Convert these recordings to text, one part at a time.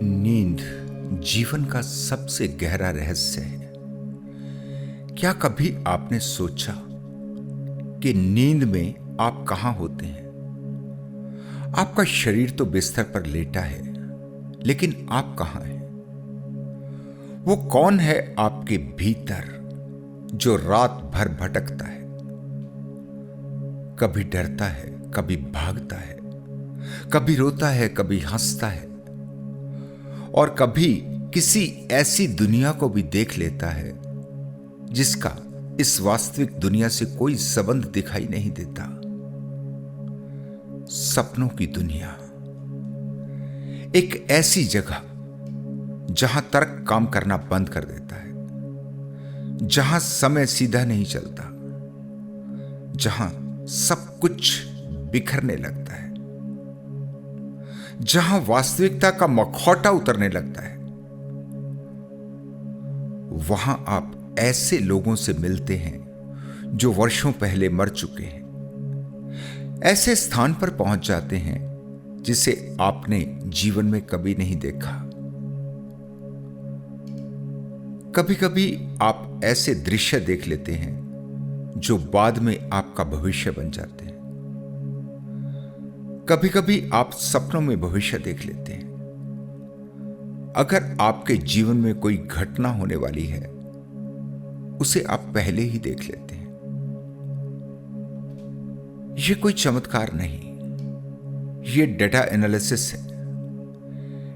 नींद जीवन का सबसे गहरा रहस्य है। क्या कभी आपने सोचा कि नींद में आप कहां होते हैं? आपका शरीर तो बिस्तर पर लेटा है, लेकिन आप कहां हैं? वो कौन है आपके भीतर जो रात भर भटकता है? कभी डरता है, कभी भागता है, कभी रोता है, कभी हंसता है, और कभी किसी ऐसी दुनिया को भी देख लेता है जिसका इस वास्तविक दुनिया से कोई संबंध दिखाई नहीं देता। सपनों की दुनिया, एक ऐसी जगह जहां तर्क काम करना बंद कर देता है, जहां समय सीधा नहीं चलता, जहां सब कुछ बिखरने लगता है, जहां वास्तविकता का मखौटा उतरने लगता है। वहां आप ऐसे लोगों से मिलते हैं जो वर्षों पहले मर चुके हैं। ऐसे स्थान पर पहुंच जाते हैं जिसे आपने जीवन में कभी नहीं देखा। कभी कभी आप ऐसे दृश्य देख लेते हैं जो बाद में आपका भविष्य बन जाते हैं। कभी कभी आप सपनों में भविष्य देख लेते हैं। अगर आपके जीवन में कोई घटना होने वाली है, उसे आप पहले ही देख लेते हैं। यह कोई चमत्कार नहीं, यह डेटा एनालिसिस है।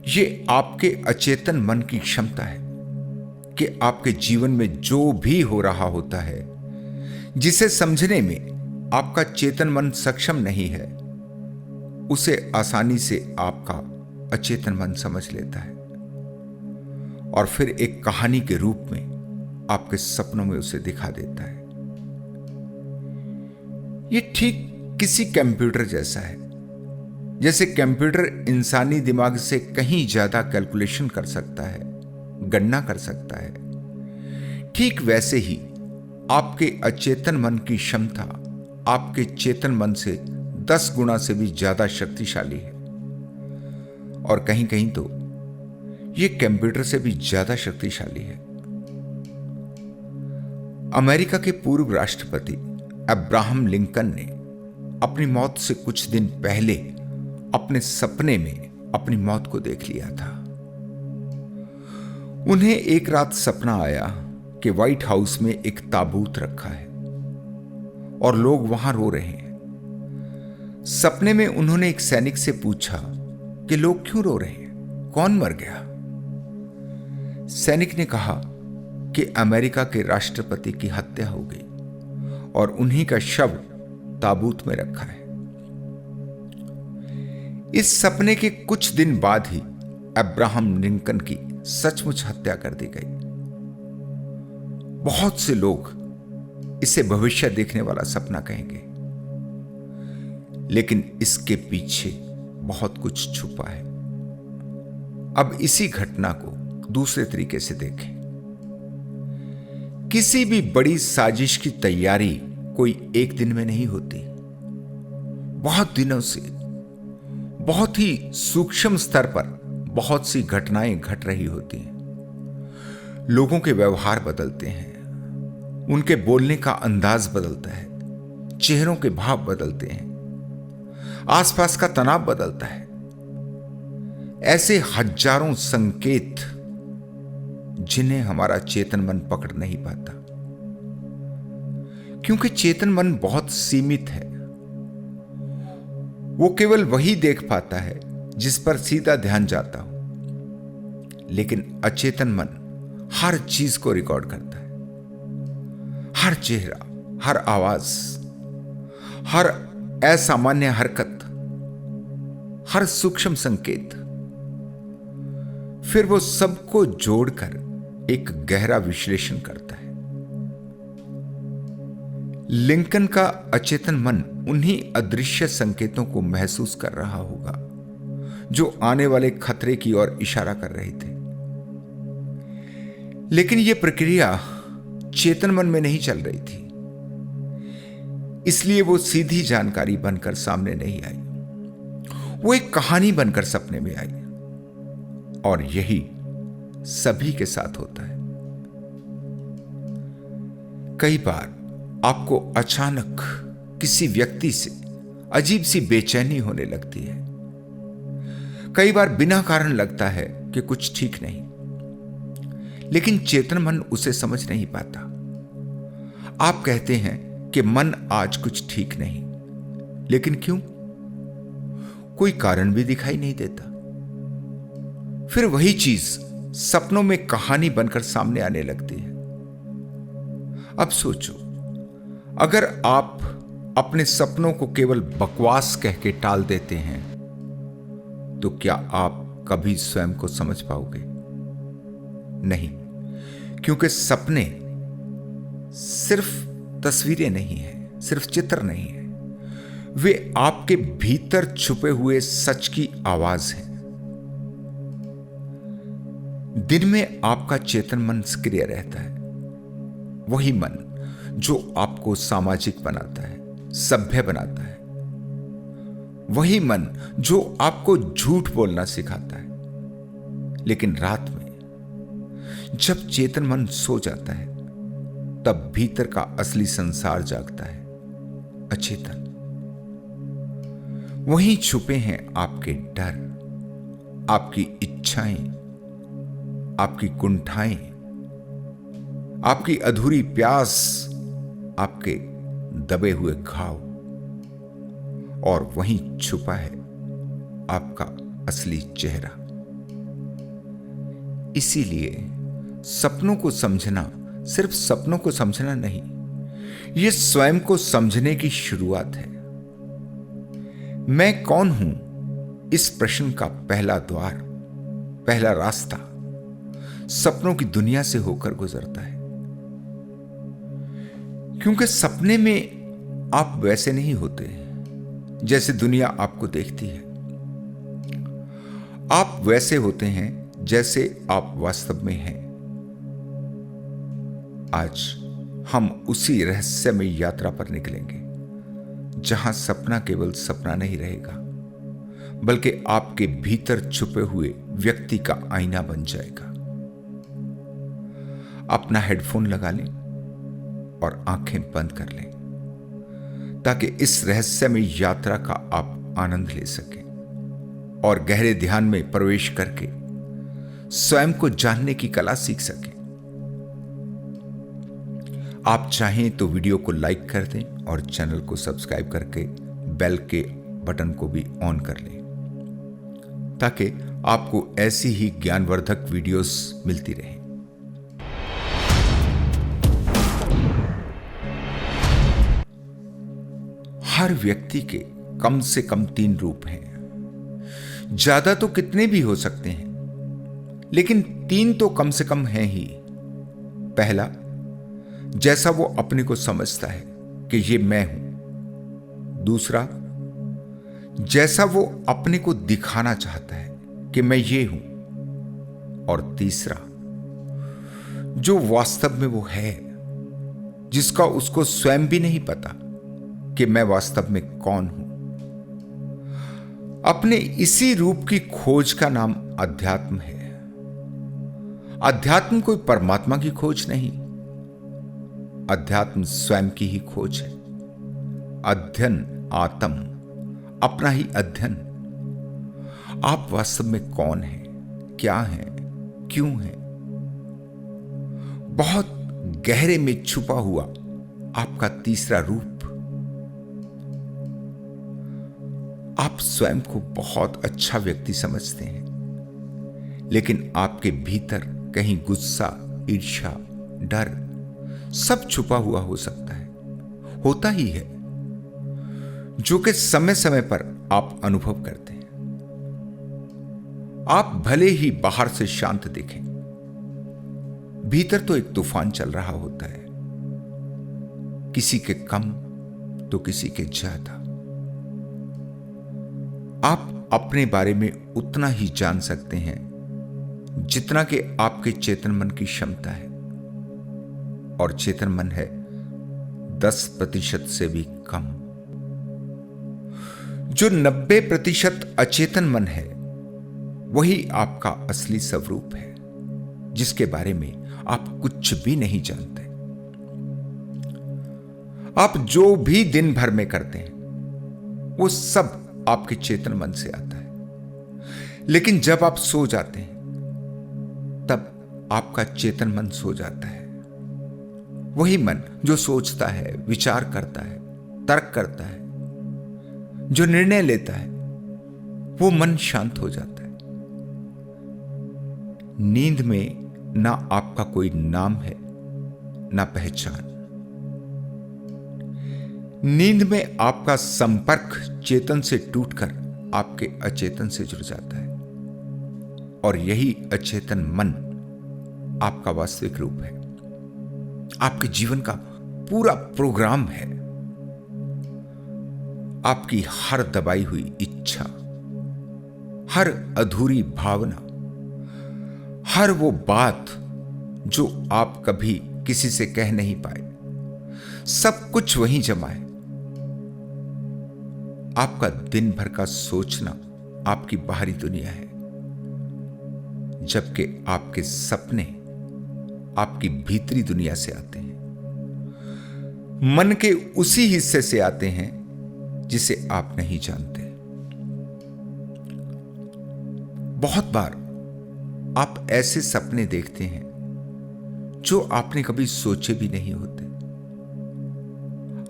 यह आपके अचेतन मन की क्षमता है कि आपके जीवन में जो भी हो रहा होता है, जिसे समझने में आपका चेतन मन सक्षम नहीं है, उसे आसानी से आपका अचेतन मन समझ लेता है और फिर एक कहानी के रूप में आपके सपनों में उसे दिखा देता है। यह ठीक किसी कंप्यूटर जैसा है। जैसे कंप्यूटर इंसानी दिमाग से कहीं ज्यादा कैलकुलेशन कर सकता है, गणना कर सकता है, ठीक वैसे ही आपके अचेतन मन की क्षमता आपके चेतन मन से 10 गुना से भी ज्यादा शक्तिशाली है, और कहीं कहीं तो यह कंप्यूटर से भी ज्यादा शक्तिशाली है। अमेरिका के पूर्व राष्ट्रपति अब्राहम लिंकन ने अपनी मौत से कुछ दिन पहले अपने सपने में अपनी मौत को देख लिया था। उन्हें एक रात सपना आया कि व्हाइट हाउस में एक ताबूत रखा है और लोग वहां रो रहे हैं। सपने में उन्होंने एक सैनिक से पूछा कि लोग क्यों रो रहे हैं, कौन मर गया? सैनिक ने कहा कि अमेरिका के राष्ट्रपति की हत्या हो गई और उन्हीं का शव ताबूत में रखा है। इस सपने के कुछ दिन बाद ही अब्राहम लिंकन की सचमुच हत्या कर दी गई। बहुत से लोग इसे भविष्य देखने वाला सपना कहेंगे, लेकिन इसके पीछे बहुत कुछ छुपा है। अब इसी घटना को दूसरे तरीके से देखें। किसी भी बड़ी साजिश की तैयारी कोई एक दिन में नहीं होती। बहुत दिनों से बहुत ही सूक्ष्म स्तर पर बहुत सी घटनाएं घट रही होती हैं। लोगों के व्यवहार बदलते हैं, उनके बोलने का अंदाज बदलता है, चेहरों के भाव बदलते हैं, आसपास का तनाव बदलता है। ऐसे हजारों संकेत जिन्हें हमारा चेतन मन पकड़ नहीं पाता, क्योंकि चेतन मन बहुत सीमित है। वो केवल वही देख पाता है जिस पर सीधा ध्यान जाता हो, लेकिन अचेतन मन हर चीज को रिकॉर्ड करता है। हर चेहरा, हर आवाज, हर असामान्य हरकत, हर सूक्ष्म संकेत, फिर वो सबको जोड़कर एक गहरा विश्लेषण करता है। लिंकन का अचेतन मन उन्हीं अदृश्य संकेतों को महसूस कर रहा होगा जो आने वाले खतरे की ओर इशारा कर रहे थे। लेकिन यह प्रक्रिया चेतन मन में नहीं चल रही थी, इसलिए वो सीधी जानकारी बनकर सामने नहीं आई। वो एक कहानी बनकर सपने में आई और यही सभी के साथ होता है। कई बार आपको अचानक किसी व्यक्ति से अजीब सी बेचैनी होने लगती है। कई बार बिना कारण लगता है कि कुछ ठीक नहीं, लेकिन चेतन मन उसे समझ नहीं पाता। आप कहते हैं कि मन आज कुछ ठीक नहीं, लेकिन क्यों? कोई कारण भी दिखाई नहीं देता। फिर वही चीज सपनों में कहानी बनकर सामने आने लगती है। अब सोचो, अगर आप अपने सपनों को केवल बकवास कह के टाल देते हैं, तो क्या आप कभी स्वयं को समझ पाओगे? नहीं, क्योंकि सपने सिर्फ तस्वीरें नहीं हैं, सिर्फ चित्र नहीं है, वे आपके भीतर छुपे हुए सच की आवाज है। दिन में आपका चेतन मन सक्रिय रहता है, वही मन जो आपको सामाजिक बनाता है, सभ्य बनाता है, वही मन जो आपको झूठ बोलना सिखाता है। लेकिन रात में जब चेतन मन सो जाता है, तब भीतर का असली संसार जागता है, अचेतन। वहीं छुपे हैं आपके डर, आपकी इच्छाएं, आपकी कुंठाएं, आपकी अधूरी प्यास, आपके दबे हुए घाव, और वहीं छुपा है आपका असली चेहरा। इसीलिए सपनों को समझना सिर्फ सपनों को समझना नहीं, यह स्वयं को समझने की शुरुआत है। मैं कौन हूं, इस प्रश्न का पहला द्वार, पहला रास्ता सपनों की दुनिया से होकर गुजरता है। क्योंकि सपने में आप वैसे नहीं होते जैसे दुनिया आपको देखती है। आप वैसे होते हैं जैसे आप वास्तव में हैं। आज हम उसी रहस्यमय यात्रा पर निकलेंगे, जहां सपना केवल सपना नहीं रहेगा, बल्कि आपके भीतर छुपे हुए व्यक्ति का आईना बन जाएगा। अपना हेडफोन लगा लें और आंखें बंद कर लें, ताकि इस रहस्यमय यात्रा का आप आनंद ले सकें और गहरे ध्यान में प्रवेश करके स्वयं को जानने की कला सीख सकें। आप चाहें तो वीडियो को लाइक कर दें और चैनल को सब्सक्राइब करके बेल के बटन को भी ऑन कर लें, ताकि आपको ऐसी ही ज्ञानवर्धक वीडियोस मिलती रहें। हर व्यक्ति के कम से कम 3 रूप हैं। ज्यादा तो कितने भी हो सकते हैं, लेकिन 3 तो कम से कम हैं ही। पहला, जैसा वो अपने को समझता है कि ये मैं हूं। दूसरा, जैसा वो अपने को दिखाना चाहता है कि मैं ये हूं। और तीसरा, जो वास्तव में वो है, जिसका उसको स्वयं भी नहीं पता कि मैं वास्तव में कौन हूं। अपने इसी रूप की खोज का नाम अध्यात्म है। अध्यात्म कोई परमात्मा की खोज नहीं, अध्यात्म स्वयं की ही खोज है। अध्ययन आत्म, अपना ही अध्ययन। आप वास्तव में कौन हैं, क्या हैं, क्यों हैं? बहुत गहरे में छुपा हुआ आपका तीसरा रूप। आप स्वयं को बहुत अच्छा व्यक्ति समझते हैं, लेकिन आपके भीतर कहीं गुस्सा, ईर्ष्या, डर सब छुपा हुआ हो सकता है, होता ही है, जो कि समय समय पर आप अनुभव करते हैं। आप भले ही बाहर से शांत दिखें, भीतर तो एक तूफान चल रहा होता है, किसी के कम तो किसी के ज्यादा। आप अपने बारे में उतना ही जान सकते हैं जितना कि आपके चेतन मन की क्षमता है, और चेतन मन है 10% से भी कम। जो 90% अचेतन मन है, वही आपका असली स्वरूप है, जिसके बारे में आप कुछ भी नहीं जानते। आप जो भी दिन भर में करते हैं वो सब आपके चेतन मन से आता है, लेकिन जब आप सो जाते हैं तब आपका चेतन मन सो जाता है। वही मन जो सोचता है, विचार करता है, तर्क करता है, जो निर्णय लेता है, वो मन शांत हो जाता है। नींद में ना आपका कोई नाम है ना पहचान। नींद में आपका संपर्क चेतन से टूटकर आपके अचेतन से जुड़ जाता है, और यही अचेतन मन आपका वास्तविक रूप है, आपके जीवन का पूरा प्रोग्राम है। आपकी हर दबाई हुई इच्छा, हर अधूरी भावना, हर वो बात जो आप कभी किसी से कह नहीं पाए, सब कुछ वहीं जमा है। आपका दिन भर का सोचना आपकी बाहरी दुनिया है, जबकि आपके सपने आपकी भीतरी दुनिया से आते हैं, मन के उसी हिस्से से आते हैं जिसे आप नहीं जानते। बहुत बार आप ऐसे सपने देखते हैं जो आपने कभी सोचे भी नहीं होते।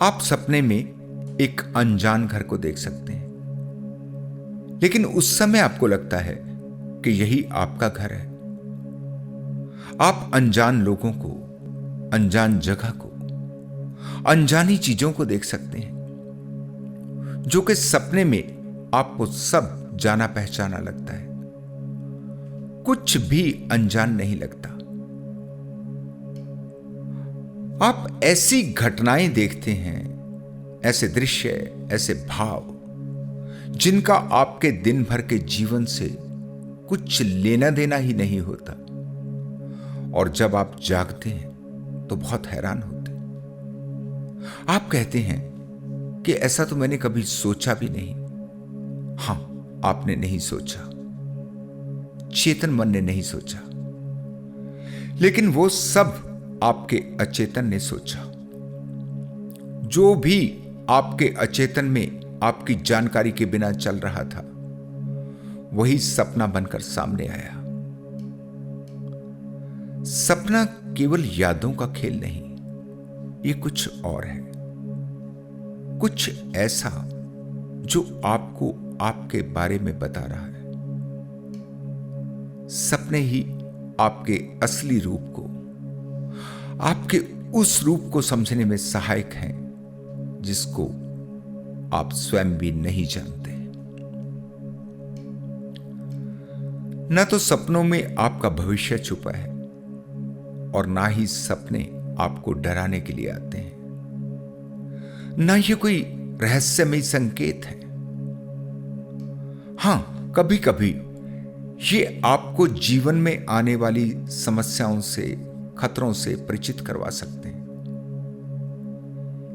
आप सपने में एक अनजान घर को देख सकते हैं, लेकिन उस समय आपको लगता है कि यही आपका घर है। आप अनजान लोगों को, अनजान जगह को, अनजानी चीजों को देख सकते हैं, जो कि सपने में आपको सब जाना पहचाना लगता है। कुछ भी अनजान नहीं लगता। आप ऐसी घटनाएं देखते हैं, ऐसे दृश्य, ऐसे भाव, जिनका आपके दिन भर के जीवन से कुछ लेना देना ही नहीं होता, और जब आप जागते हैं तो बहुत हैरान होते हैं। आप कहते हैं कि ऐसा तो मैंने कभी सोचा भी नहीं। हां, आपने नहीं सोचा, चेतन मन ने नहीं सोचा, लेकिन वो सब आपके अचेतन ने सोचा। जो भी आपके अचेतन में आपकी जानकारी के बिना चल रहा था, वही सपना बनकर सामने आया। सपना केवल यादों का खेल नहीं, ये कुछ और है, कुछ ऐसा जो आपको आपके बारे में बता रहा है। सपने ही आपके असली रूप को, आपके उस रूप को समझने में सहायक हैं जिसको आप स्वयं भी नहीं जानते। न तो सपनों में आपका भविष्य छुपा है, और ना ही सपने आपको डराने के लिए आते हैं। ना ये कोई रहस्यमय संकेत है। हां, कभी कभी ये आपको जीवन में आने वाली समस्याओं से, खतरों से परिचित करवा सकते हैं।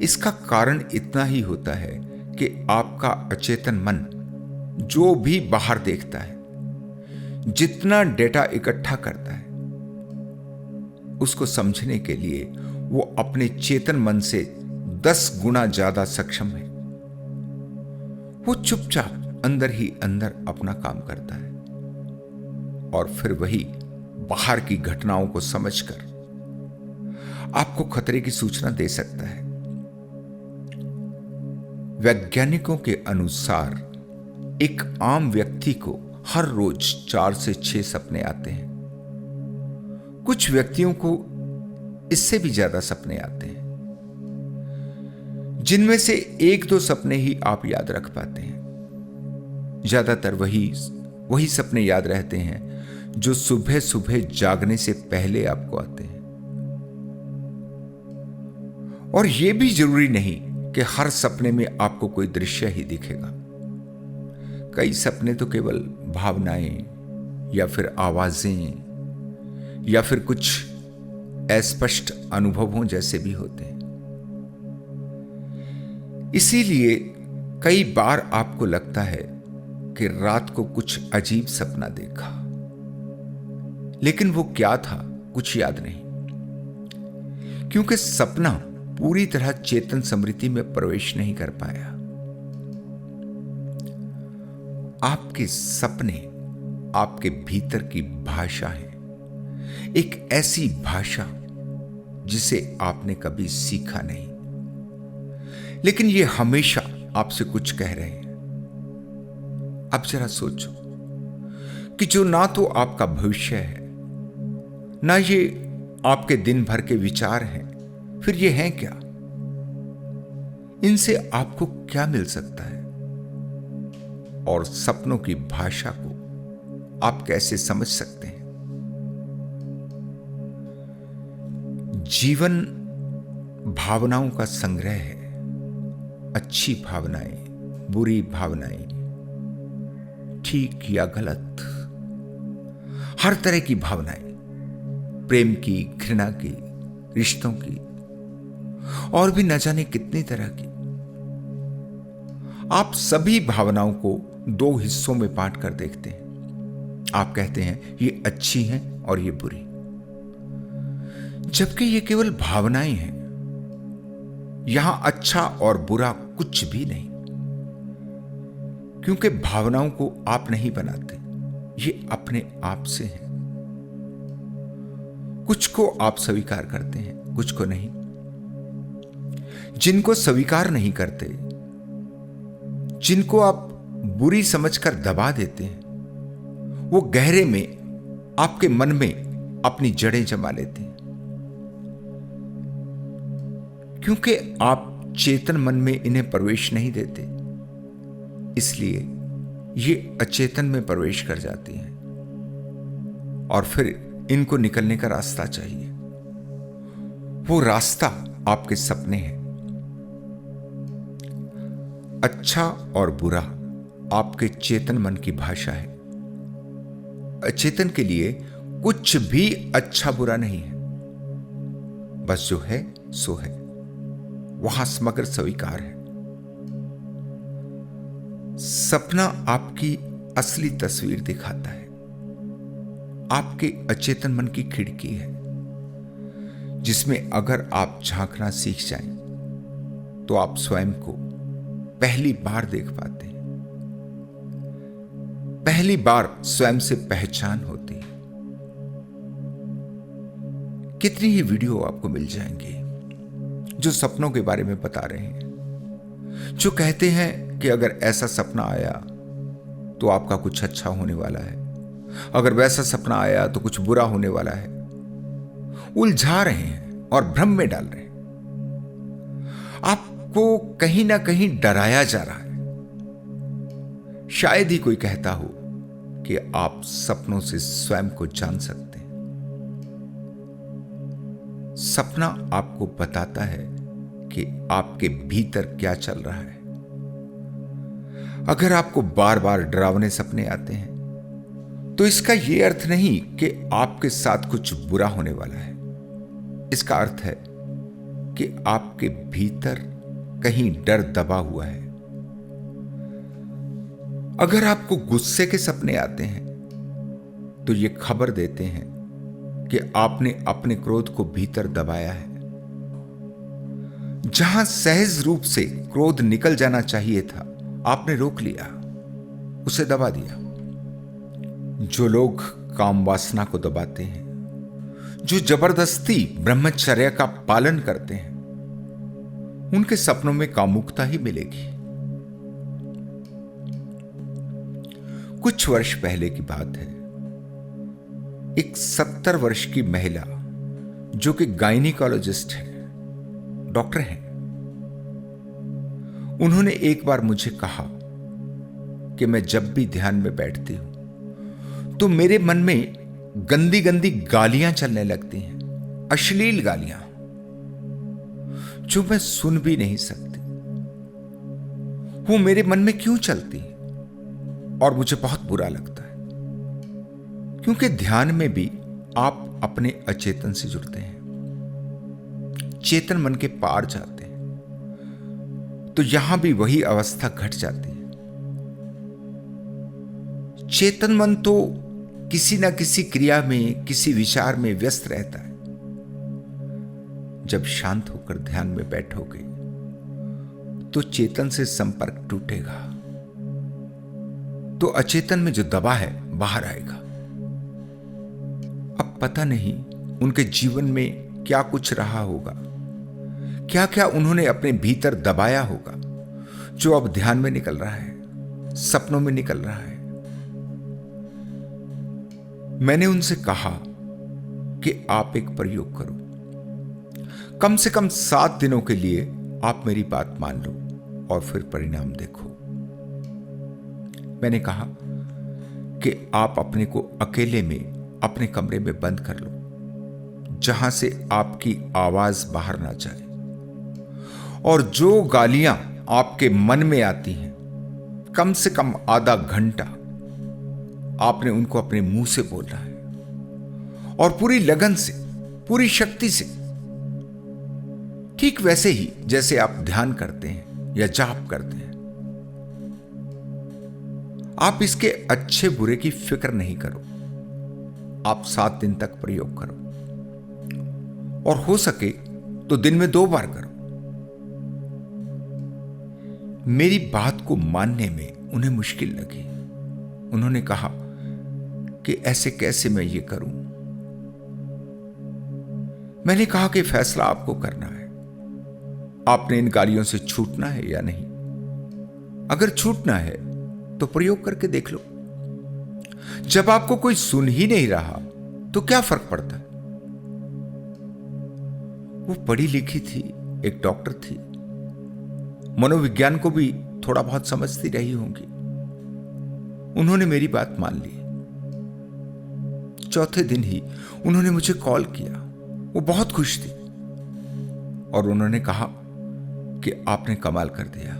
इसका कारण इतना ही होता है कि आपका अचेतन मन जो भी बाहर देखता है, जितना डेटा इकट्ठा करता है, उसको समझने के लिए वो अपने चेतन मन से 10 गुना ज्यादा सक्षम है। वो चुपचाप अंदर ही अंदर अपना काम करता है, और फिर वही बाहर की घटनाओं को समझकर आपको खतरे की सूचना दे सकता है। वैज्ञानिकों के अनुसार एक आम व्यक्ति को हर रोज 4 से 6 सपने आते हैं। कुछ व्यक्तियों को इससे भी ज्यादा सपने आते हैं, जिनमें से 1-2 सपने ही आप याद रख पाते हैं। ज्यादातर वही सपने याद रहते हैं जो सुबह सुबह जागने से पहले आपको आते हैं। और यह भी जरूरी नहीं कि हर सपने में आपको कोई दृश्य ही दिखेगा। कई सपने तो केवल भावनाएं या फिर आवाजें या फिर कुछ अस्पष्ट अनुभवों जैसे भी होते हैं। इसीलिए कई बार आपको लगता है कि रात को कुछ अजीब सपना देखा, लेकिन वो क्या था कुछ याद नहीं, क्योंकि सपना पूरी तरह चेतन स्मृति में प्रवेश नहीं कर पाया। आपके सपने आपके भीतर की भाषा है, एक ऐसी भाषा जिसे आपने कभी सीखा नहीं, लेकिन ये हमेशा आपसे कुछ कह रहे हैं। अब जरा सोचो कि जो ना तो आपका भविष्य है, ना ये आपके दिन भर के विचार हैं, फिर ये हैं क्या? इनसे आपको क्या मिल सकता है? और सपनों की भाषा को आप कैसे समझ सकते हैं? जीवन भावनाओं का संग्रह है। अच्छी भावनाएं, बुरी भावनाएं, ठीक या गलत, हर तरह की भावनाएं, प्रेम की, घृणा की, रिश्तों की, और भी न जाने कितनी तरह की। आप सभी भावनाओं को दो हिस्सों में बांट कर देखते हैं। आप कहते हैं ये अच्छी हैं और ये बुरी, जबकि ये केवल भावनाएं हैं। यहां अच्छा और बुरा कुछ भी नहीं, क्योंकि भावनाओं को आप नहीं बनाते, ये अपने आप से हैं। कुछ को आप स्वीकार करते हैं, कुछ को नहीं। जिनको स्वीकार नहीं करते, जिनको आप बुरी समझकर दबा देते हैं, वो गहरे में आपके मन में अपनी जड़ें जमा लेते हैं, क्योंकि आप चेतन मन में इन्हें प्रवेश नहीं देते, इसलिए ये अचेतन में प्रवेश कर जाती हैं और फिर इनको निकलने का रास्ता चाहिए। वो रास्ता आपके सपने हैं। अच्छा और बुरा आपके चेतन मन की भाषा है। अचेतन के लिए कुछ भी अच्छा बुरा नहीं है, बस जो है सो है। वहां समग्र स्वीकार है। सपना आपकी असली तस्वीर दिखाता है, आपके अचेतन मन की खिड़की है, जिसमें अगर आप झांकना सीख जाएं तो आप स्वयं को पहली बार देख पाते हैं। पहली बार स्वयं से पहचान होती है। कितनी ही वीडियो आपको मिल जाएंगे जो सपनों के बारे में बता रहे हैं, जो कहते हैं कि अगर ऐसा सपना आया तो आपका कुछ अच्छा होने वाला है, अगर वैसा सपना आया तो कुछ बुरा होने वाला है। उलझा रहे हैं और भ्रम में डाल रहे हैं। आपको कहीं ना कहीं डराया जा रहा है। शायद ही कोई कहता हो कि आप सपनों से स्वयं को जान सकते हैं। सपना आपको बताता है कि आपके भीतर क्या चल रहा है। अगर आपको बार बार डरावने सपने आते हैं तो इसका यह अर्थ नहीं कि आपके साथ कुछ बुरा होने वाला है। इसका अर्थ है कि आपके भीतर कहीं डर दबा हुआ है। अगर आपको गुस्से के सपने आते हैं तो ये खबर देते हैं कि आपने अपने क्रोध को भीतर दबाया है। जहां सहज रूप से क्रोध निकल जाना चाहिए था, आपने रोक लिया, उसे दबा दिया। जो लोग काम वासना को दबाते हैं, जो जबरदस्ती ब्रह्मचर्य का पालन करते हैं, उनके सपनों में कामुकता ही मिलेगी। कुछ वर्ष पहले की बात है। एक 70 वर्ष की महिला जो कि गायनिकोलॉजिस्ट है, डॉक्टर हैं, उन्होंने एक बार मुझे कहा कि मैं जब भी ध्यान में बैठती हूं तो मेरे मन में गंदी गंदी गालियां चलने लगती हैं, अश्लील गालियां जो मैं सुन भी नहीं सकती। वो मेरे मन में क्यों चलती हैं और मुझे बहुत बुरा लगता है, क्योंकि ध्यान में भी आप अपने अचेतन से जुड़ते हैं, चेतन मन के पार जाते हैं, तो यहां भी वही अवस्था घट जाती है। चेतन मन तो किसी न किसी क्रिया में, किसी विचार में व्यस्त रहता है। जब शांत होकर ध्यान में बैठोगे तो चेतन से संपर्क टूटेगा, तो अचेतन में जो दबा है बाहर आएगा। अब पता नहीं उनके जीवन में क्या कुछ रहा होगा, क्या क्या उन्होंने अपने भीतर दबाया होगा, जो अब ध्यान में निकल रहा है, सपनों में निकल रहा है। मैंने उनसे कहा कि आप एक प्रयोग करो, कम से कम 7 दिनों के लिए आप मेरी बात मान लो और फिर परिणाम देखो। मैंने कहा कि आप अपने को अकेले में अपने कमरे में बंद कर लो, जहां से आपकी आवाज बाहर ना जाए, और जो गालियां आपके मन में आती हैं, कम से कम आधा घंटा आपने उनको अपने मुंह से बोलना है, और पूरी लगन से, पूरी शक्ति से, ठीक वैसे ही जैसे आप ध्यान करते हैं या जाप करते हैं। आप इसके अच्छे बुरे की फिक्र नहीं करो। आप 7 दिन तक प्रयोग करो, और हो सके तो दिन में 2 बार करो। मेरी बात को मानने में उन्हें मुश्किल लगी। उन्होंने कहा कि ऐसे कैसे मैं ये करूं। मैंने कहा कि फैसला आपको करना है, आपने इन गालियों से छूटना है या नहीं। अगर छूटना है तो प्रयोग करके देख लो। जब आपको कोई सुन ही नहीं रहा तो क्या फर्क पड़ता है। वो पढ़ी लिखी थी, एक डॉक्टर थी, मनोविज्ञान को भी थोड़ा बहुत समझती रही होंगी। उन्होंने मेरी बात मान ली। चौथे दिन ही उन्होंने मुझे कॉल किया। वो बहुत खुश थी और उन्होंने कहा कि आपने कमाल कर दिया,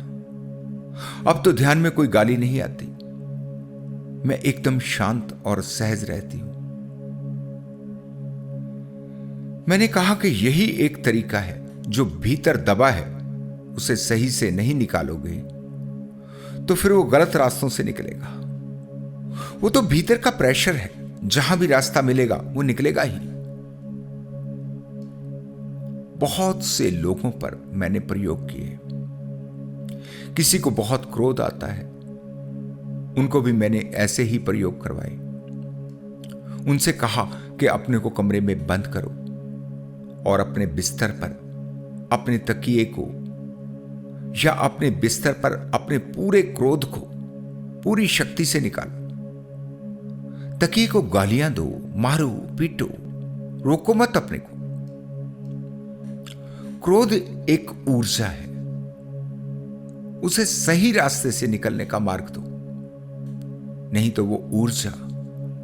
अब तो ध्यान में कोई गाली नहीं आती, मैं एकदम शांत और सहज रहती हूं। मैंने कहा कि यही एक तरीका है, जो भीतर दबा है उसे सही से नहीं निकालोगे तो फिर वो गलत रास्तों से निकलेगा। वो तो भीतर का प्रेशर है, जहां भी रास्ता मिलेगा वो निकलेगा ही। बहुत से लोगों पर मैंने प्रयोग किए। किसी को बहुत क्रोध आता है, उनको भी मैंने ऐसे ही प्रयोग करवाए। उनसे कहा कि अपने को कमरे में बंद करो और अपने बिस्तर पर अपने तकिए को या अपने बिस्तर पर अपने पूरे क्रोध को पूरी शक्ति से निकालो। तकिए को गालियां दो, मारो, पीटो, रोको मत अपने को। क्रोध एक ऊर्जा है, उसे सही रास्ते से निकलने का मार्ग दो, नहीं तो वो ऊर्जा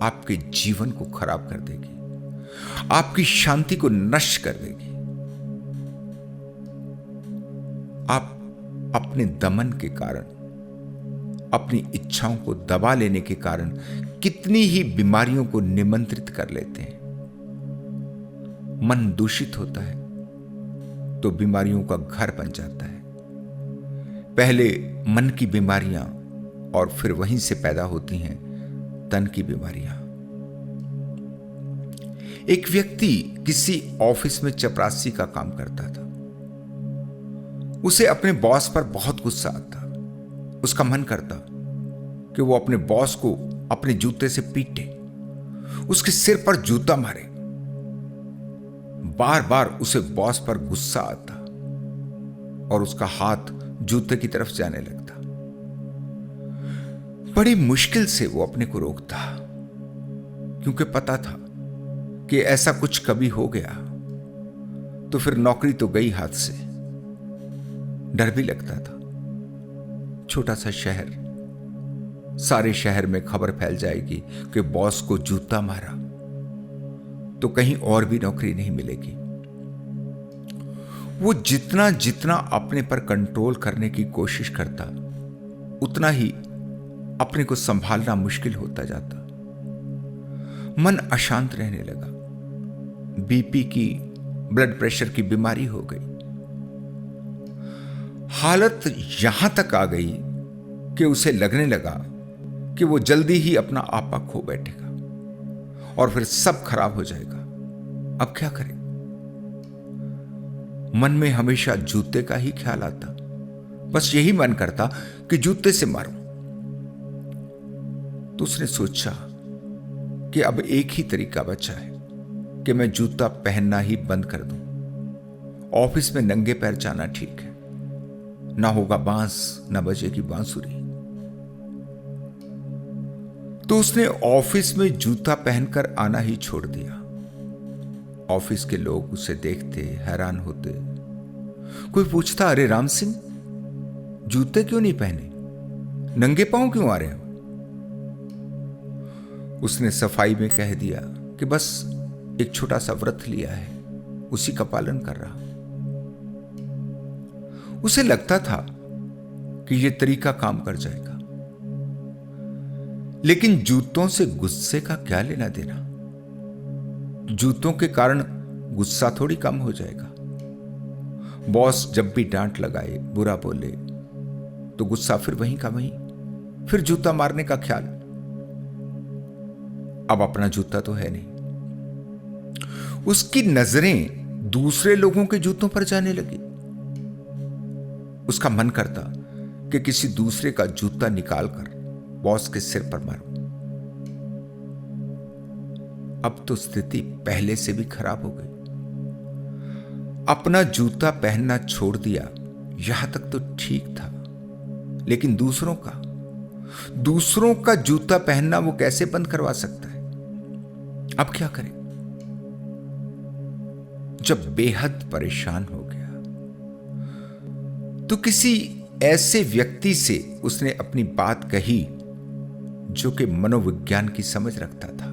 आपके जीवन को खराब कर देगी, आपकी शांति को नष्ट कर देगी। आप अपने दमन के कारण, अपनी इच्छाओं को दबा लेने के कारण कितनी ही बीमारियों को निमंत्रित कर लेते हैं। मन दूषित होता है तो बीमारियों का घर बन जाता है। पहले मन की बीमारियां और फिर वहीं से पैदा होती हैं तन की बीमारियां। एक व्यक्ति किसी ऑफिस में चपरासी का काम करता था। उसे अपने बॉस पर बहुत गुस्सा आता। उसका मन करता कि वो अपने बॉस को अपने जूते से पीटे, उसके सिर पर जूता मारे। बार बार उसे बॉस पर गुस्सा आता और उसका हाथ जूते की तरफ जाने लगता। बड़ी मुश्किल से वो अपने को रोकता, क्योंकि पता था कि ऐसा कुछ कभी हो गया तो फिर नौकरी तो गई हाथ से। डर भी लगता था। छोटा सा शहर, सारे शहर में खबर फैल जाएगी कि बॉस को जूता मारा, तो कहीं और भी नौकरी नहीं मिलेगी। वो जितना जितना अपने पर कंट्रोल करने की कोशिश करता, उतना ही अपने को संभालना मुश्किल होता जाता। मन अशांत रहने लगा। बीपी की, ब्लड प्रेशर की बीमारी हो गई। हालत यहां तक आ गई कि उसे लगने लगा कि वो जल्दी ही अपना आपा खो बैठेगा और फिर सब खराब हो जाएगा। अब क्या करें? मन में हमेशा जूते का ही ख्याल आता। बस यही मन करता कि जूते से मारूं। तो उसने सोचा कि अब एक ही तरीका बचा है कि मैं जूता पहनना ही बंद कर दूं। ऑफिस में नंगे पैर जाना ठीक है, ना होगा बांस, ना बजेगी बांसुरी। तो उसने ऑफिस में जूता पहनकर आना ही छोड़ दिया। ऑफिस के लोग उसे देखते, हैरान होते। कोई पूछता, अरे राम सिंह, जूते क्यों नहीं पहने, नंगे पांव क्यों आ रहे हो? उसने सफाई में कह दिया कि बस एक छोटा सा व्रत लिया है, उसी का पालन कर रहा। उसे लगता था कि यह तरीका काम कर जाएगा, लेकिन जूतों से गुस्से का क्या लेना देना? जूतों के कारण गुस्सा थोड़ी कम हो जाएगा। बॉस जब भी डांट लगाए, बुरा बोले, तो गुस्सा फिर वहीं का वहीं, फिर जूता मारने का ख्याल। अब अपना जूता तो है नहीं। उसकी नजरें दूसरे लोगों के जूतों पर जाने लगी। उसका मन करता कि किसी दूसरे का जूता निकालकर बॉस के सिर पर मारूं। अब तो स्थिति पहले से भी खराब हो गई। अपना जूता पहनना छोड़ दिया, यहां तक तो ठीक था, लेकिन दूसरों का जूता पहनना वो कैसे बंद करवा सकता है? अब क्या करें? जब बेहद परेशान हो गया तो किसी ऐसे व्यक्ति से उसने अपनी बात कही जो कि मनोविज्ञान की समझ रखता था।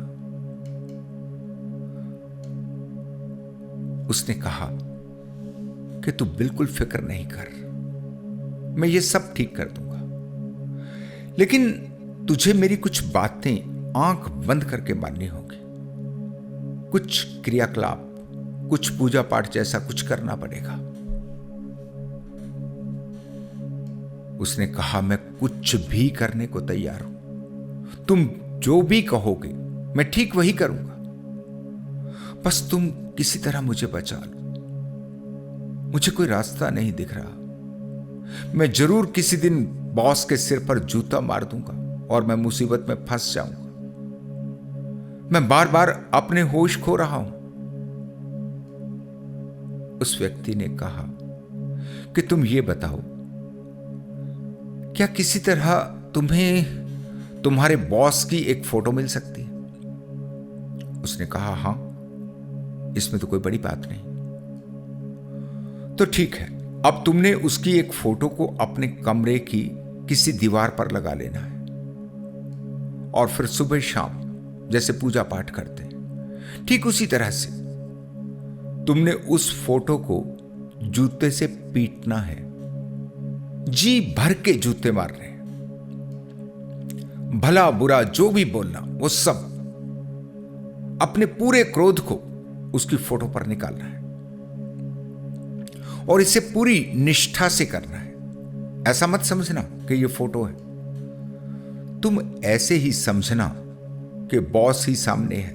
उसने कहा कि तू बिल्कुल फिक्र नहीं कर, मैं ये सब ठीक कर दूंगा, लेकिन तुझे मेरी कुछ बातें आंख बंद करके माननी होगी। कुछ क्रियाकलाप, कुछ पूजा पाठ जैसा कुछ करना पड़ेगा। उसने कहा, मैं कुछ भी करने को तैयार हूं, तुम जो भी कहोगे मैं ठीक वही करूंगा, बस तुम किसी तरह मुझे बचा लो। मुझे कोई रास्ता नहीं दिख रहा। मैं जरूर किसी दिन बॉस के सिर पर जूता मार दूंगा और मैं मुसीबत में फंस जाऊंगा। मैं बार बार अपने होश खो रहा हूं। उस व्यक्ति ने कहा कि तुम ये बताओ, क्या किसी तरह तुम्हें तुम्हारे बॉस की एक फोटो मिल सकती है? उसने कहा, हां, इसमें तो कोई बड़ी बात नहीं। तो ठीक है, अब तुमने उसकी एक फोटो को अपने कमरे की किसी दीवार पर लगा लेना है और फिर सुबह शाम जैसे पूजा पाठ करते हैं, ठीक उसी तरह से तुमने उस फोटो को जूते से पीटना है। जी भर के जूते मारने हैं। भला बुरा जो भी बोलना, वो सब अपने पूरे क्रोध को उसकी फोटो पर निकालना है और इसे पूरी निष्ठा से करना है। ऐसा मत समझना कि ये फोटो है, तुम ऐसे ही समझना कि बॉस ही सामने है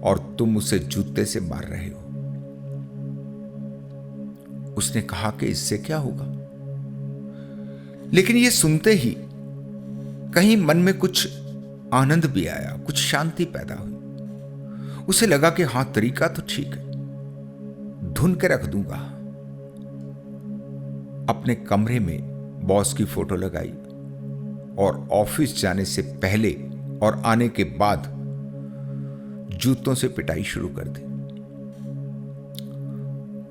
और तुम उसे जूते से मार रहे हो। उसने कहा कि इससे क्या होगा, लेकिन यह सुनते ही कहीं मन में कुछ आनंद भी आया, कुछ शांति पैदा हुई। उसे लगा कि हां, तरीका तो ठीक है, धुन के रख दूंगा। अपने कमरे में बॉस की फोटो लगाई और ऑफिस जाने से पहले और आने के बाद जूतों से पिटाई शुरू कर दी।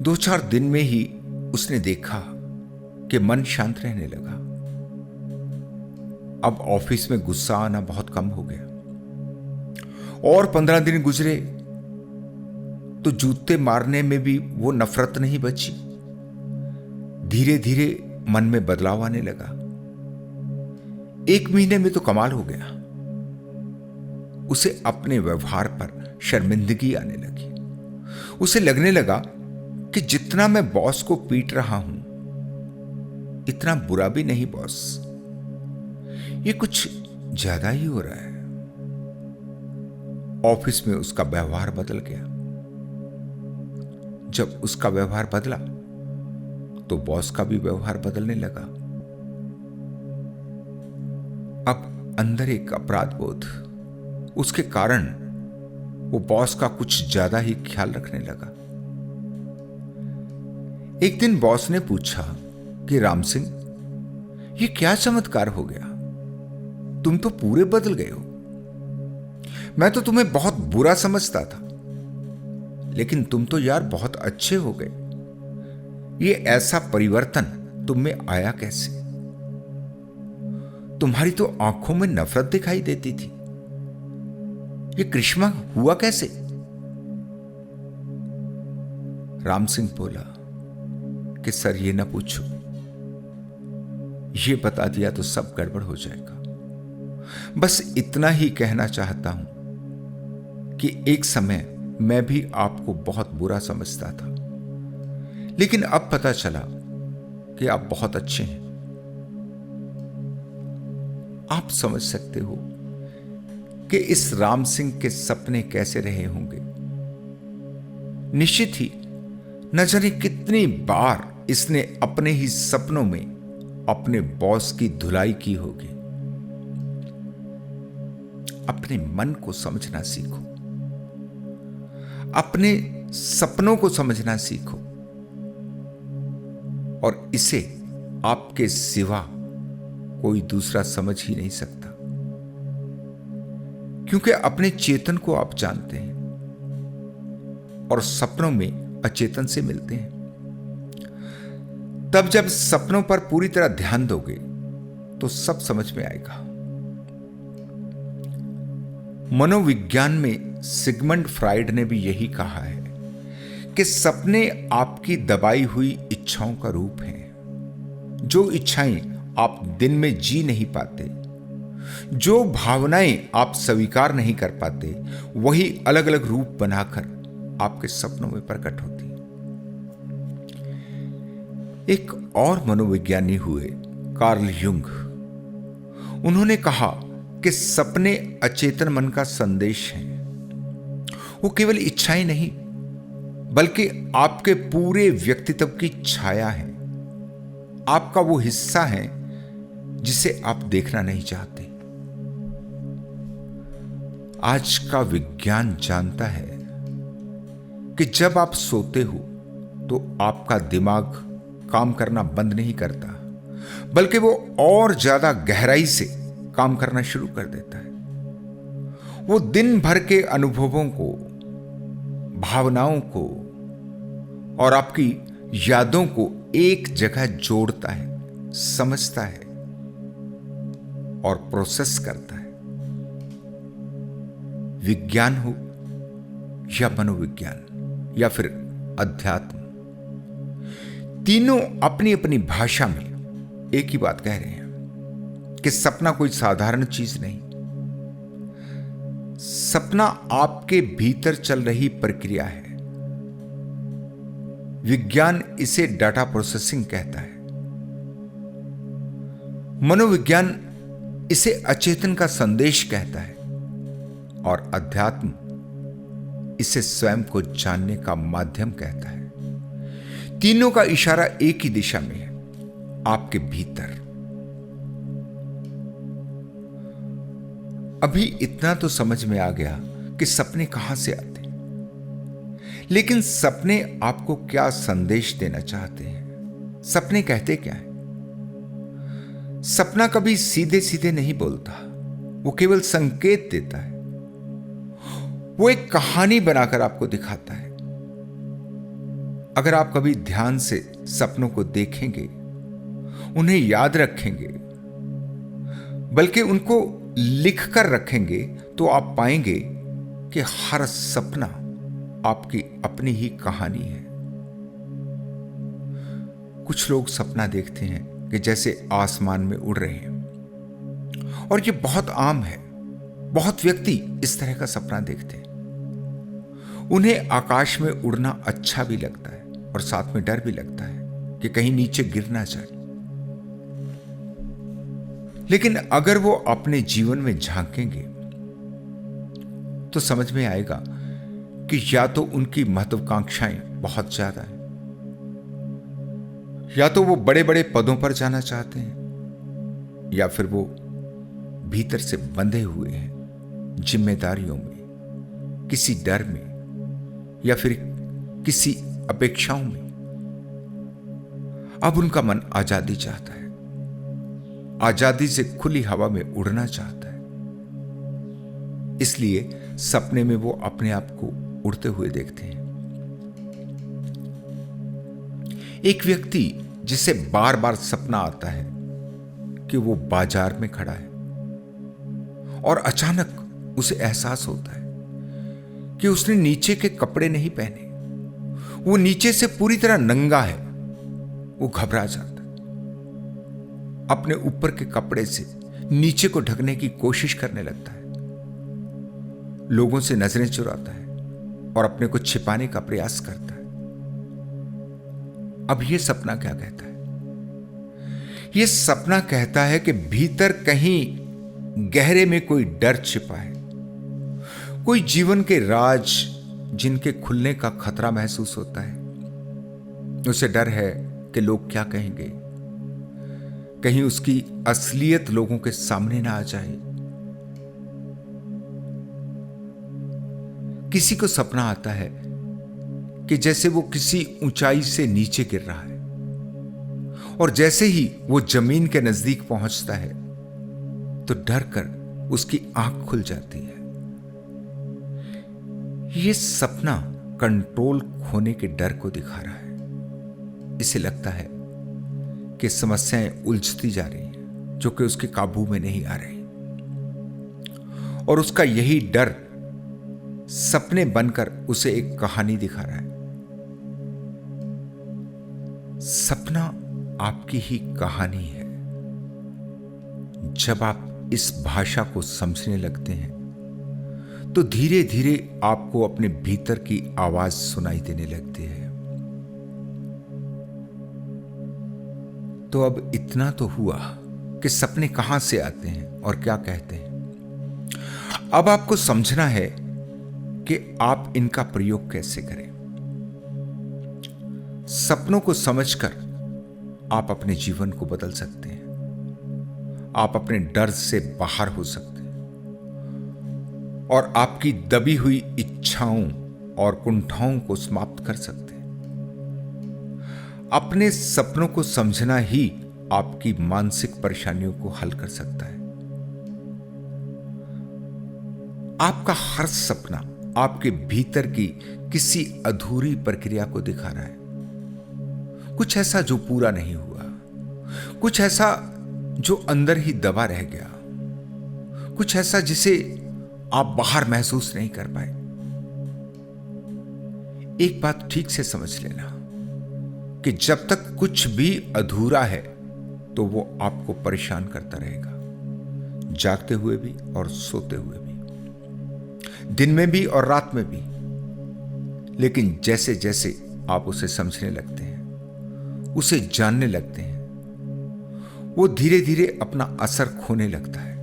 2-4 दिन में ही उसने देखा कि मन शांत रहने लगा। अब ऑफिस में गुस्सा आना बहुत कम हो गया। और 15 दिन गुजरे तो जूते मारने में भी वो नफरत नहीं बची। धीरे धीरे मन में बदलाव आने लगा। 1 महीने में तो कमाल हो गया। उसे अपने व्यवहार पर शर्मिंदगी आने लगी। उसे लगने लगा कि जितना मैं बॉस को पीट रहा हूं, इतना बुरा भी नहीं बॉस। ये कुछ ज्यादा ही हो रहा है। ऑफिस में उसका व्यवहार बदल गया। जब उसका व्यवहार बदला तो बॉस का भी व्यवहार बदलने लगा। अब अंदर एक अपराध बोध, उसके कारण वो बॉस का कुछ ज्यादा ही ख्याल रखने लगा। एक दिन बॉस ने पूछा कि राम सिंह, ये क्या चमत्कार हो गया? तुम तो पूरे बदल गए हो। मैं तो तुम्हें बहुत बुरा समझता था, लेकिन तुम तो यार बहुत अच्छे हो गए। ये ऐसा परिवर्तन तुम में आया कैसे? तुम्हारी तो आंखों में नफरत दिखाई देती थी। ये करिश्मा हुआ कैसे? राम सिंह बोला कि सर ये ना पूछो, ये बता दिया तो सब गड़बड़ हो जाएगा। बस इतना ही कहना चाहता हूं कि एक समय मैं भी आपको बहुत बुरा समझता था, लेकिन अब पता चला कि आप बहुत अच्छे हैं। आप समझ सकते हो कि इस राम सिंह के सपने कैसे रहे होंगे। निश्चित ही न जाने कितनी बार इसने अपने ही सपनों में अपने बॉस की धुलाई की होगी। अपने मन को समझना सीखो, अपने सपनों को समझना सीखो, और इसे आपके सिवा कोई दूसरा समझ ही नहीं सकता, क्योंकि अपने चेतन को आप जानते हैं और सपनों में अचेतन से मिलते हैं। तब जब सपनों पर पूरी तरह ध्यान दोगे तो सब समझ में आएगा। मनोविज्ञान में सिगमंड फ्राइड ने भी यही कहा है कि सपने आपकी दबाई हुई इच्छाओं का रूप हैं। जो इच्छाएं आप दिन में जी नहीं पाते, जो भावनाएं आप स्वीकार नहीं कर पाते, वही अलग अलग रूप बनाकर आपके सपनों में प्रकट होती। एक और मनोविज्ञानी हुए कार्ल युंग। उन्होंने कहा कि सपने अचेतन मन का संदेश हैं। वो केवल इच्छाएं नहीं, बल्कि आपके पूरे व्यक्तित्व की छाया है। आपका वो हिस्सा है जिसे आप देखना नहीं चाहते। आज का विज्ञान जानता है कि जब आप सोते हो तो आपका दिमाग काम करना बंद नहीं करता, बल्कि वो और ज्यादा गहराई से काम करना शुरू कर देता है। वो दिन भर के अनुभवों को, भावनाओं को और आपकी यादों को एक जगह जोड़ता है, समझता है और प्रोसेस करता है। विज्ञान हो या मनोविज्ञान या फिर अध्यात्म, तीनों अपनी अपनी भाषा में एक ही बात कह रहे हैं कि सपना कोई साधारण चीज नहीं। सपना आपके भीतर चल रही प्रक्रिया है। विज्ञान इसे डाटा प्रोसेसिंग कहता है। मनोविज्ञान इसे अचेतन का संदेश कहता है और अध्यात्म इसे स्वयं को जानने का माध्यम कहता है। तीनों का इशारा एक ही दिशा में है, आपके भीतर। अभी इतना तो समझ में आ गया कि सपने कहां से आते हैं, लेकिन सपने आपको क्या संदेश देना चाहते हैं? सपने कहते क्या है? सपना कभी सीधे सीधे नहीं बोलता, वो केवल संकेत देता है। वो एक कहानी बनाकर आपको दिखाता है। अगर आप कभी ध्यान से सपनों को देखेंगे, उन्हें याद रखेंगे, बल्कि उनको लिख कर रखेंगे, तो आप पाएंगे कि हर सपना आपकी अपनी ही कहानी है। कुछ लोग सपना देखते हैं कि जैसे आसमान में उड़ रहे हैं, और ये बहुत आम है। बहुत व्यक्ति इस तरह का सपना देखते हैं। उन्हें आकाश में उड़ना अच्छा भी लगता है और साथ में डर भी लगता है कि कहीं नीचे गिर ना जाए। लेकिन अगर वो अपने जीवन में झांकेंगे तो समझ में आएगा कि या तो उनकी महत्वाकांक्षाएं बहुत ज्यादा हैं, या तो वो बड़े बड़े पदों पर जाना चाहते हैं, या फिर वो भीतर से बंधे हुए हैं जिम्मेदारियों में, किसी डर में, या फिर किसी अपेक्षाओं में। अब उनका मन आजादी चाहता है, आजादी से खुली हवा में उड़ना चाहता है। इसलिए सपने में वो अपने आप को उड़ते हुए देखते हैं। एक व्यक्ति जिसे बार बार सपना आता है कि वो बाजार में खड़ा है और अचानक उसे एहसास होता है कि उसने नीचे के कपड़े नहीं पहने, वो नीचे से पूरी तरह नंगा है। वो घबरा जाता है, अपने ऊपर के कपड़े से नीचे को ढकने की कोशिश करने लगता है, लोगों से नजरें चुराता है और अपने को छिपाने का प्रयास करता है। अब यह सपना क्या कहता है? यह सपना कहता है कि भीतर कहीं गहरे में कोई डर छिपा है, कोई जीवन के राज जिनके खुलने का खतरा महसूस होता है। उसे डर है कि लोग क्या कहेंगे, कहीं उसकी असलियत लोगों के सामने ना आ जाए। किसी को सपना आता है कि जैसे वो किसी ऊंचाई से नीचे गिर रहा है, और जैसे ही वो जमीन के नजदीक पहुंचता है तो डर कर उसकी आंख खुल जाती है। ये सपना कंट्रोल खोने के डर को दिखा रहा है। इसे लगता है कि समस्याएं उलझती जा रही हैं जो कि उसके काबू में नहीं आ रही, और उसका यही डर सपने बनकर उसे एक कहानी दिखा रहा है। सपना आपकी ही कहानी है। जब आप इस भाषा को समझने लगते हैं तो धीरे धीरे आपको अपने भीतर की आवाज सुनाई देने लगती है। तो अब इतना तो हुआ कि सपने कहां से आते हैं और क्या कहते हैं। अब आपको समझना है कि आप इनका प्रयोग कैसे करें। सपनों को समझकर आप अपने जीवन को बदल सकते हैं। आप अपने डर से बाहर हो सकते हैं और आपकी दबी हुई इच्छाओं और कुंठाओं को समाप्त कर सकते हैं। अपने सपनों को समझना ही आपकी मानसिक परेशानियों को हल कर सकता है। आपका हर सपना आपके भीतर की किसी अधूरी प्रक्रिया को दिखा रहा है। कुछ ऐसा जो पूरा नहीं हुआ, कुछ ऐसा जो अंदर ही दबा रह गया, कुछ ऐसा जिसे आप बाहर महसूस नहीं कर पाए। एक बात ठीक से समझ लेना कि जब तक कुछ भी अधूरा है तो वो आपको परेशान करता रहेगा, जागते हुए भी और सोते हुए भी, दिन में भी और रात में भी। लेकिन जैसे जैसे आप उसे समझने लगते हैं, उसे जानने लगते हैं, वो धीरे धीरे अपना असर खोने लगता है।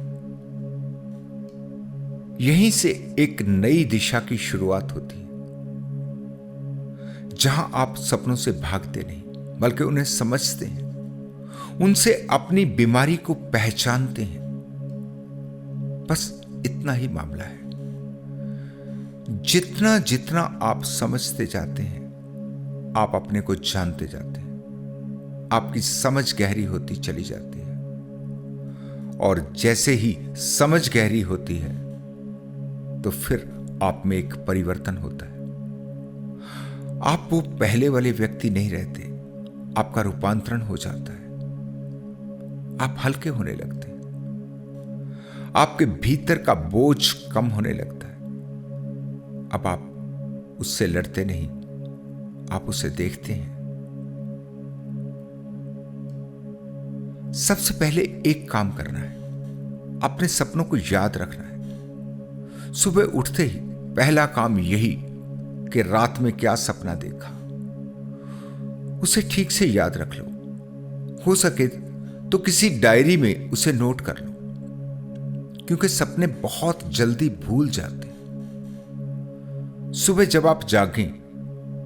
यहीं से एक नई दिशा की शुरुआत होती है, जहां आप सपनों से भागते नहीं बल्कि उन्हें समझते हैं, उनसे अपनी बीमारी को पहचानते हैं। बस इतना ही मामला है। जितना जितना आप समझते जाते हैं, आप अपने को जानते जाते हैं, आपकी समझ गहरी होती चली जाती है। और जैसे ही समझ गहरी होती है तो फिर आप में एक परिवर्तन होता है। आप वो पहले वाले व्यक्ति नहीं रहते, आपका रूपांतरण हो जाता है। आप हल्के होने लगते हैं, आपके भीतर का बोझ कम होने लगता है। अब आप उससे लड़ते नहीं, आप उसे देखते हैं। सबसे पहले एक काम करना है, अपने सपनों को याद रखना है। सुबह उठते ही पहला काम यही कि रात में क्या सपना देखा, उसे ठीक से याद रख लो। हो सके तो किसी डायरी में उसे नोट कर लो, क्योंकि सपने बहुत जल्दी भूल जाते हैं। सुबह जब आप जागें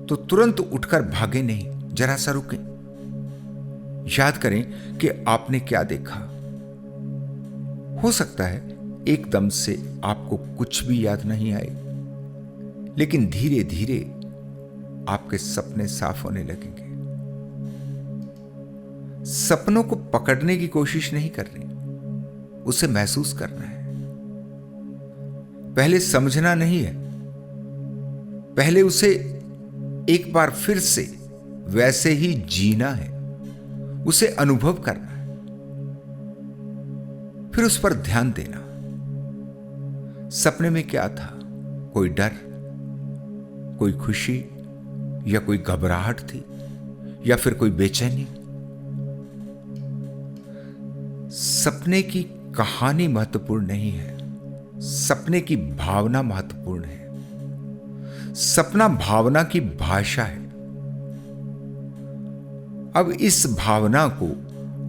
तो तुरंत उठकर भागे नहीं, जरा सा रुकें, याद करें कि आपने क्या देखा। हो सकता है एकदम से आपको कुछ भी याद नहीं आए, लेकिन धीरे धीरे आपके सपने साफ होने लगेंगे। सपनों को पकड़ने की कोशिश नहीं करनी, उसे महसूस करना है। पहले समझना नहीं है, पहले उसे एक बार फिर से वैसे ही जीना है, उसे अनुभव करना है, फिर उस पर ध्यान देना। सपने में क्या था? कोई डर, कोई खुशी, या कोई घबराहट थी, या फिर कोई बेचैनी? सपने की कहानी महत्वपूर्ण नहीं है, सपने की भावना महत्वपूर्ण है। सपना भावना की भाषा है। अब इस भावना को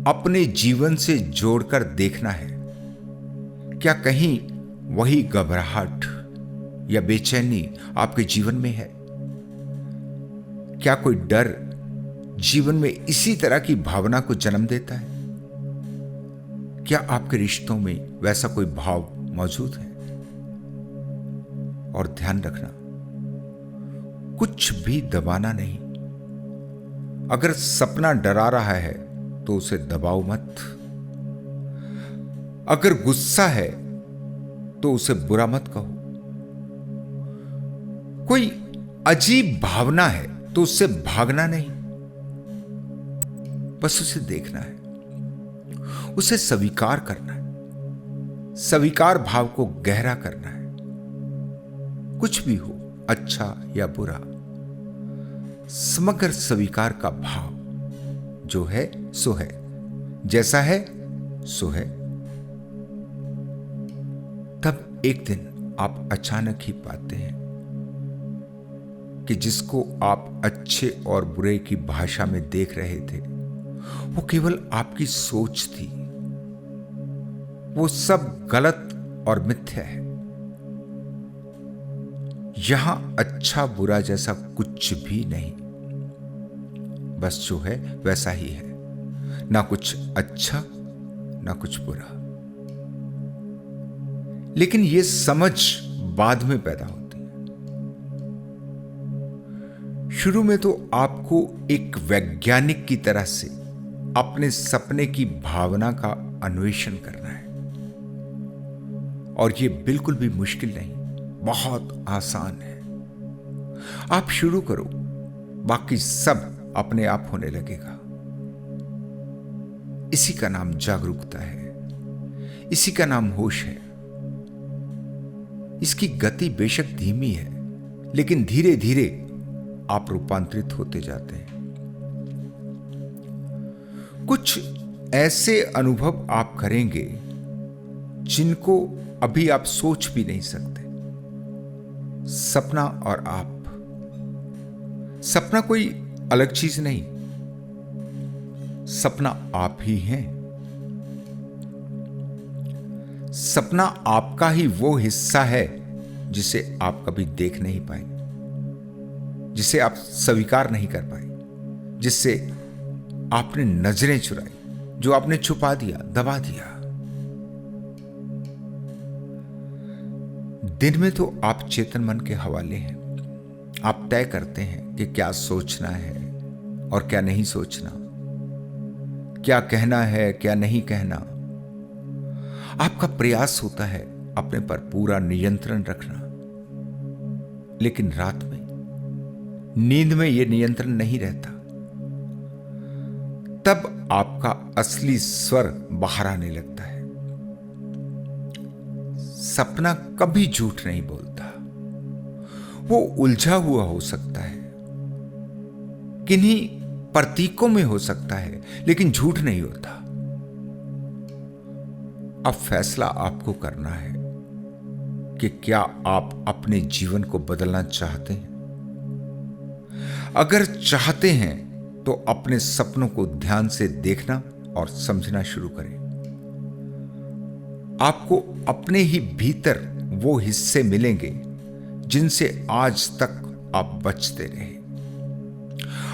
अपने जीवन से जोड़कर देखना है। क्या कहीं वही घबराहट या बेचैनी आपके जीवन में है? क्या कोई डर जीवन में इसी तरह की भावना को जन्म देता है? क्या आपके रिश्तों में वैसा कोई भाव मौजूद है? और ध्यान रखना, कुछ भी दबाना नहीं। अगर सपना डरा रहा है तो उसे दबाओ मत। अगर गुस्सा है तो उसे बुरा मत कहो। कोई अजीब भावना है तो उससे भागना नहीं, बस उसे देखना है, उसे स्वीकार करना है। स्वीकार भाव को गहरा करना है। कुछ भी हो, अच्छा या बुरा, समग्र स्वीकार का भाव, जो है सो है, जैसा है सो है। तब एक दिन आप अचानक ही पाते हैं कि जिसको आप अच्छे और बुरे की भाषा में देख रहे थे, वो केवल आपकी सोच थी। वो सब गलत और मिथ्या है। यहां अच्छा बुरा जैसा कुछ भी नहीं, बस जो है वैसा ही है। ना कुछ अच्छा, ना कुछ बुरा। लेकिन यह समझ बाद में पैदा होती है। शुरू में तो आपको एक वैज्ञानिक की तरह से अपने सपने की भावना का अन्वेषण करना है। और यह बिल्कुल भी मुश्किल नहीं, बहुत आसान है। आप शुरू करो, बाकी सब अपने आप होने लगेगा। इसी का नाम जागरूकता है, इसी का नाम होश है। इसकी गति बेशक धीमी है, लेकिन धीरे धीरे आप रूपांतरित होते जाते हैं। कुछ ऐसे अनुभव आप करेंगे जिनको अभी आप सोच भी नहीं सकते। सपना और आप, सपना कोई अलग चीज नहीं, सपना आप ही हैं। सपना आपका ही वो हिस्सा है जिसे आप कभी देख नहीं पाए, जिसे आप स्वीकार नहीं कर पाए, जिससे आपने नजरें चुराई, जो आपने छुपा दिया, दबा दिया। दिन में तो आप चेतन मन के हवाले हैं। आप तय करते हैं कि क्या सोचना है और क्या नहीं सोचना, क्या कहना है, क्या नहीं कहना। आपका प्रयास होता है अपने पर पूरा नियंत्रण रखना, लेकिन रात में नींद में यह नियंत्रण नहीं रहता। तब आपका असली स्वर बाहर आने लगता है। सपना कभी झूठ नहीं बोलता। वो उलझा हुआ हो सकता है, किन्हीं प्रतीकों में हो सकता है, लेकिन झूठ नहीं होता। अब फैसला आपको करना है कि क्या आप अपने जीवन को बदलना चाहते हैं। अगर चाहते हैं तो अपने सपनों को ध्यान से देखना और समझना शुरू करें। आपको अपने ही भीतर वो हिस्से मिलेंगे जिनसे आज तक आप बचते रहे।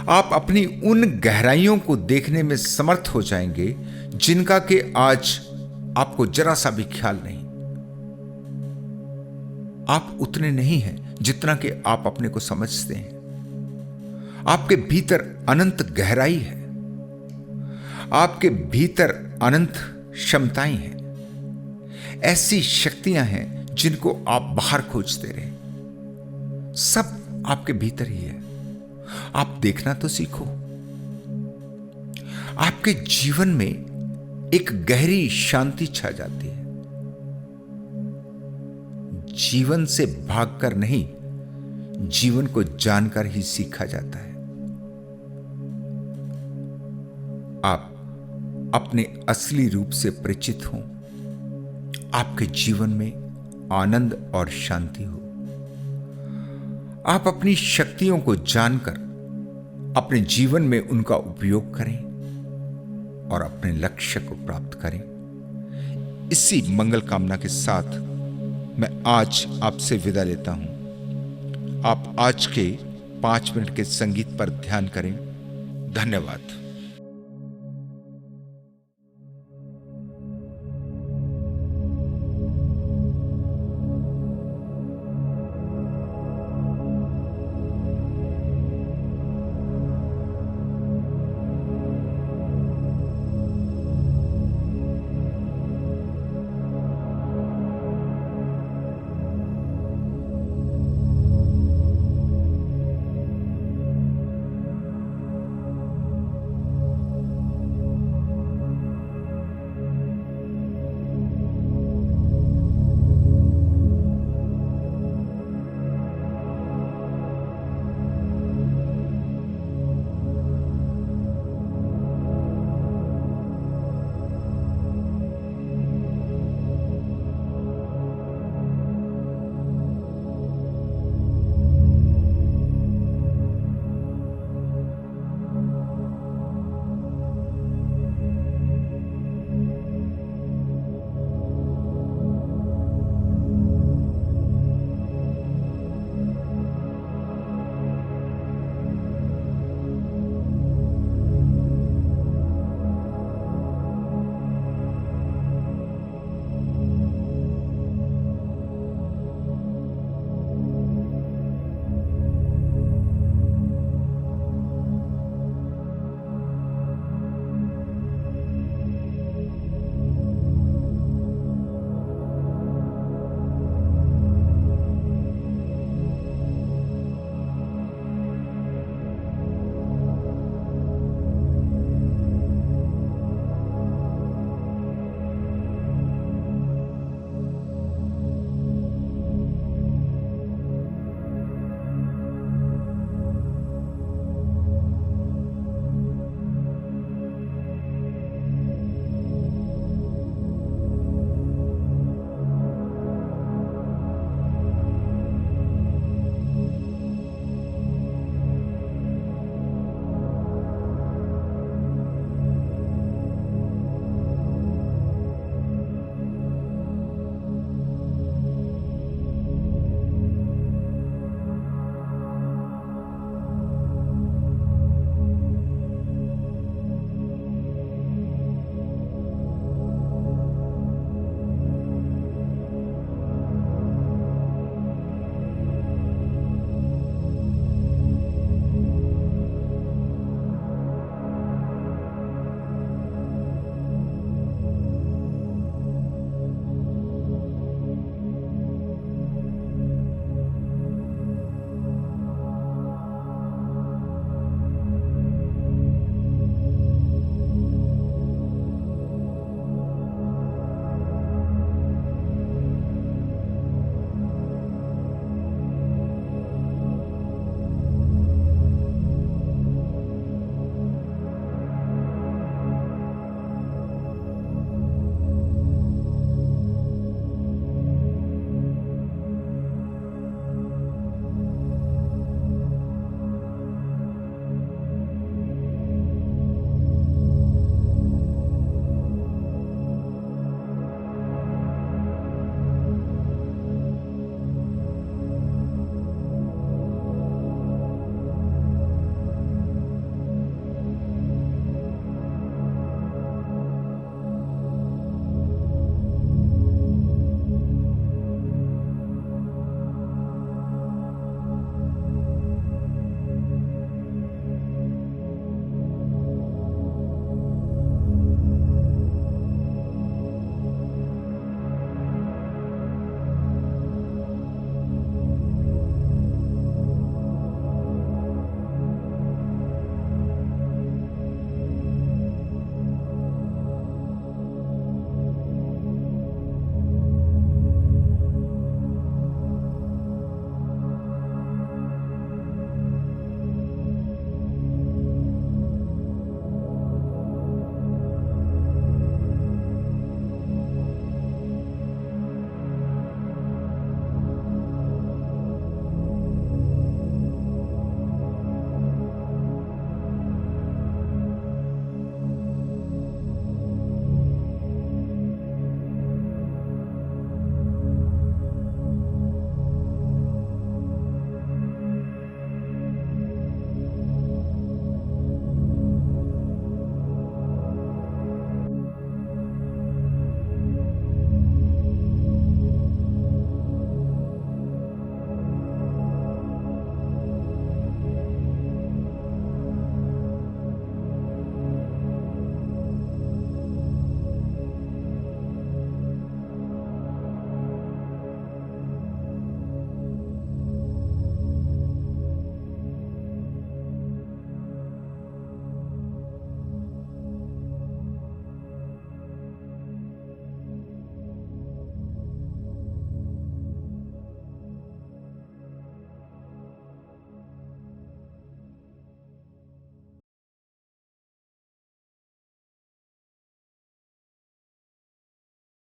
आप अपनी उन गहराइयों को देखने में समर्थ हो जाएंगे जिनका कि आज आपको जरा सा भी ख्याल नहीं। आप उतने नहीं हैं जितना कि आप अपने को समझते हैं। आपके भीतर अनंत गहराई है, आपके भीतर अनंत क्षमताएं हैं, ऐसी शक्तियां हैं जिनको आप बाहर खोजते रहे। सब आपके भीतर ही है। आप देखना तो सीखो। आपके जीवन में एक गहरी शांति छा जाती है। जीवन से भागकर नहीं, जीवन को जानकर ही सीखा जाता है। आप अपने असली रूप से परिचित हों, आपके जीवन में आनंद और शांति हो। आप अपनी शक्तियों को जानकर अपने जीवन में उनका उपयोग करें और अपने लक्ष्य को प्राप्त करें। इसी मंगल कामना के साथ मैं आज आपसे विदा लेता हूं। आप आज के 5 मिनट के संगीत पर ध्यान करें। धन्यवाद।